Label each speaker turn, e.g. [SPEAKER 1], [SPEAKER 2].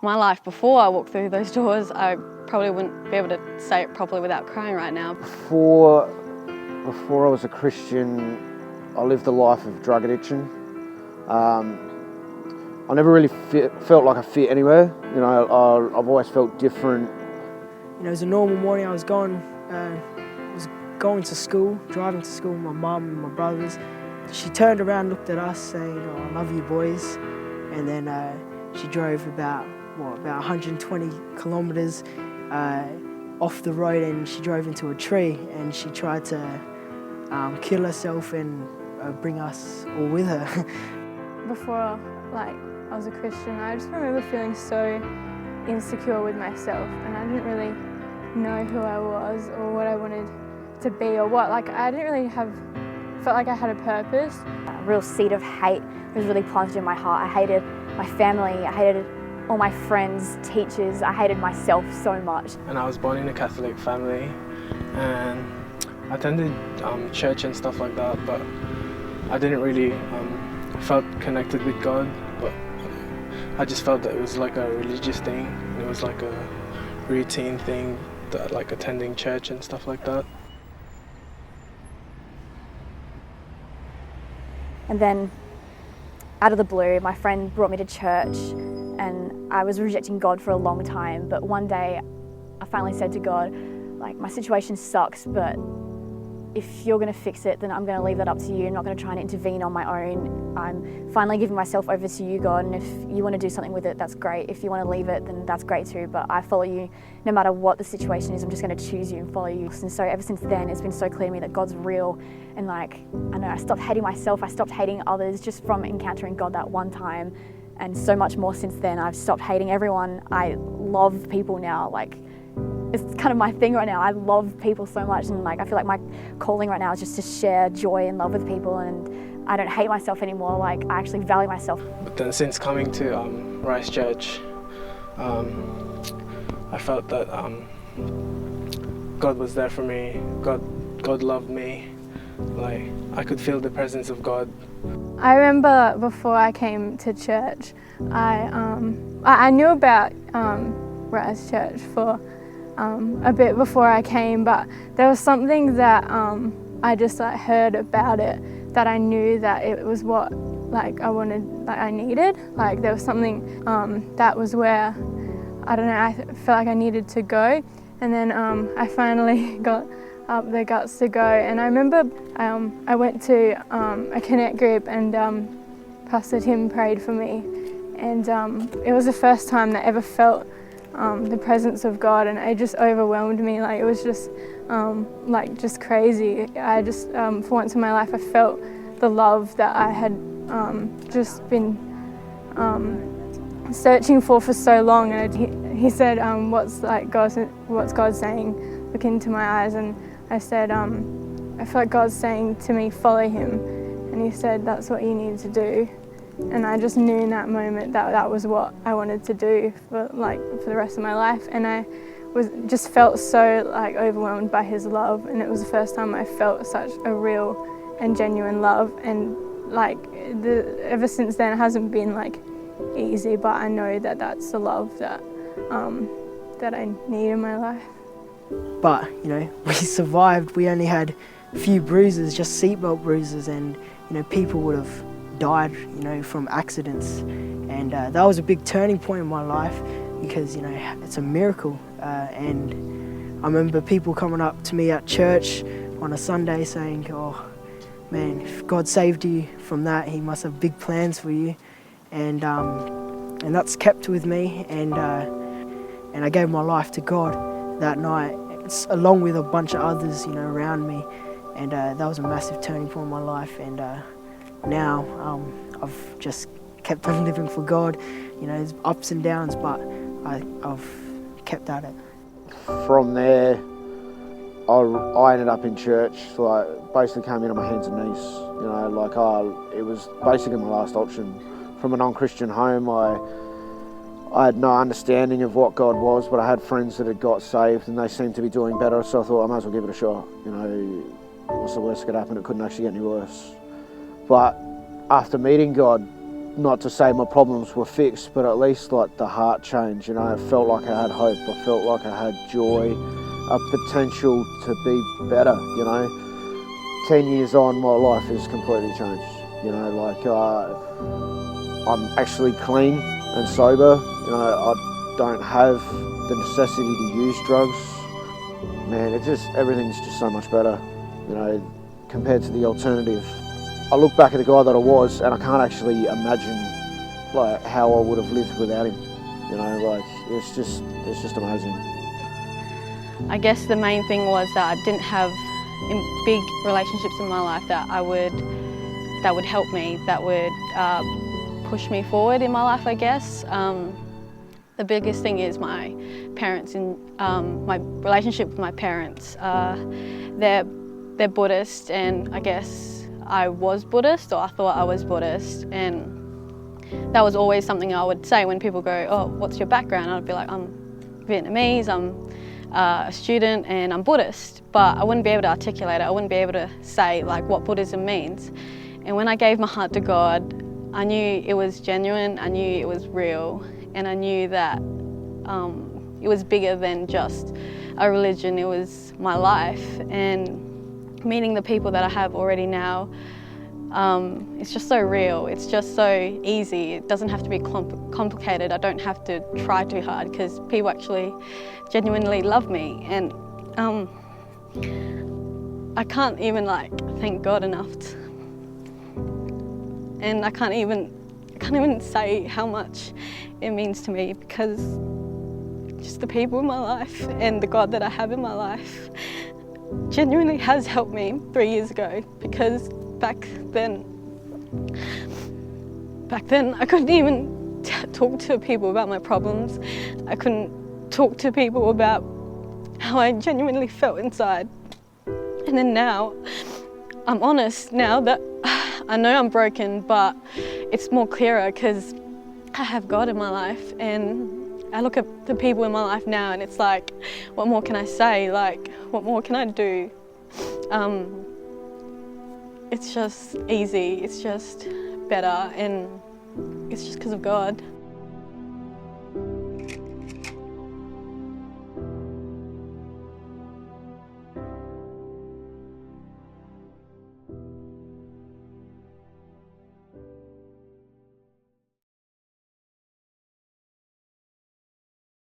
[SPEAKER 1] my life before I walked through those doors, I probably wouldn't be able to say it properly without crying right now.
[SPEAKER 2] Before I was a Christian, I lived a life of drug addiction. I never really felt like I fit anywhere. You know, I've always felt different.
[SPEAKER 3] You know, it was a normal morning. I was going to school, driving to school with my mum and my brothers. She turned around, looked at us, saying, "Oh, I love you, boys." And then she drove about 120 kilometres off the road, and she drove into a tree, and she tried to kill herself and bring us all with her.
[SPEAKER 4] Before, I was a Christian, I just remember feeling so insecure with myself, and I didn't really know who I was or what I wanted to be or what. I didn't really felt like I had a purpose.
[SPEAKER 5] A real seed of hate was really planted in my heart. I hated my family, I hated all my friends, teachers, I hated myself so much.
[SPEAKER 6] And I was born in a Catholic family and I attended church and stuff like that, but I didn't really felt connected with God, but I just felt that it was like a religious thing. It was like a routine thing, that, like attending church and stuff like that.
[SPEAKER 5] And then, out of the blue, my friend brought me to church, and I was rejecting God for a long time, but one day I finally said to God, my situation sucks, but if you're going to fix it, then I'm going to leave that up to you. I'm not going to try and intervene on my own. I'm finally giving myself over to you, God, and if you want to do something with it, that's great. If you want to leave it, then that's great too, but I follow you no matter what the situation is. I'm just going to choose you and follow you. And so ever since then, it's been so clear to me that God's real, and I know I stopped hating myself, I stopped hating others just from encountering God that one time, and so much more since then. I've stopped hating everyone. I love people now. It's kind of my thing right now. I love people so much, and I feel like my calling right now is just to share joy and love with people, and I don't hate myself anymore. I actually value myself.
[SPEAKER 6] But then since coming to Rise Church, I felt that God was there for me. God loved me. I could feel the presence of God.
[SPEAKER 4] I remember before I came to church, I knew about Rise Church for a bit before I came, but there was something that I just heard about it, that I knew that it was what I needed. There was something that was where, I don't know, I felt like I needed to go, and then I finally got up the guts to go. And I remember I went to a Connect group, and Pastor Tim prayed for me, and it was the first time that I ever felt the presence of God, and it just overwhelmed me. It was just just crazy. I just for once in my life I felt the love that I had just been searching for so long. And he said, what's God saying? Look into my eyes. And I said, I feel like God's saying to me, follow him. And he said, that's what you need to do. And I just knew in that moment that that was what I wanted to do for the rest of my life. And I just felt so overwhelmed by his love, and it was the first time I felt such a real and genuine love. And ever since then, it hasn't been easy, but I know that that's the love that that I need in my life.
[SPEAKER 3] But we survived. We only had a few bruises, just seatbelt bruises, and people would have died from accidents, and that was a big turning point in my life, because it's a miracle. And I remember people coming up to me at church on a Sunday saying, "Oh man, if God saved you from that, he must have big plans for you." And that's kept with me, and I gave my life to God that night, along with a bunch of others around me, and that was a massive turning point in my life. And now I've just kept on living for God. There's ups and downs, but I've kept at it.
[SPEAKER 2] From there, I ended up in church. Basically came in on my hands and knees. It was basically my last option. From a non-Christian home, I had no understanding of what God was, but I had friends that had got saved and they seemed to be doing better, so I thought I might as well give it a shot. What's the worst that could happen? It couldn't actually get any worse. But after meeting God, not to say my problems were fixed, but at least like the heart changed, you know. It felt like I had hope, I felt like I had joy, a potential to be better, you know. 10 years on, my life has completely changed, you know, like I'm actually clean and sober, you know, I don't have the necessity to use drugs. Man, everything's just so much better, you know, compared to the alternative. I look back at the guy that I was and I can't actually imagine like how I would have lived without him. You know, like it's just amazing.
[SPEAKER 1] I guess the main thing was that I didn't have big relationships in my life that would help me, that would push me forward in my life, I guess. The biggest thing is my parents and my relationship with my parents. They're Buddhist, and I guess I was Buddhist, or I thought I was Buddhist, and that was always something I would say when people go, oh, what's your background? I'd be like, I'm Vietnamese, I'm a student, and I'm Buddhist. But I wouldn't be able to articulate it. I wouldn't be able to say like what Buddhism means. And when I gave my heart to God, I knew it was genuine, I knew it was real, and I knew that it was bigger than just a religion. It was my life, and meeting the people that I have already now, it's just so real, it's just so easy. It doesn't have to be complicated. I don't have to try too hard because people actually genuinely love me, and I can't even like thank God enough. And I can't even say how much it means to me, because just the people in my life and the God that I have in my life genuinely has helped me 3 years ago, because back then I couldn't even talk to people about my problems. I couldn't talk to people about how I genuinely felt inside. And then now, I'm honest now that I know I'm broken, but it's more clearer because I have God in my life, and I look at the people in my life now and it's like, what more can I say? Like, what more can I do? It's just easy, it's just better, and it's just because of God.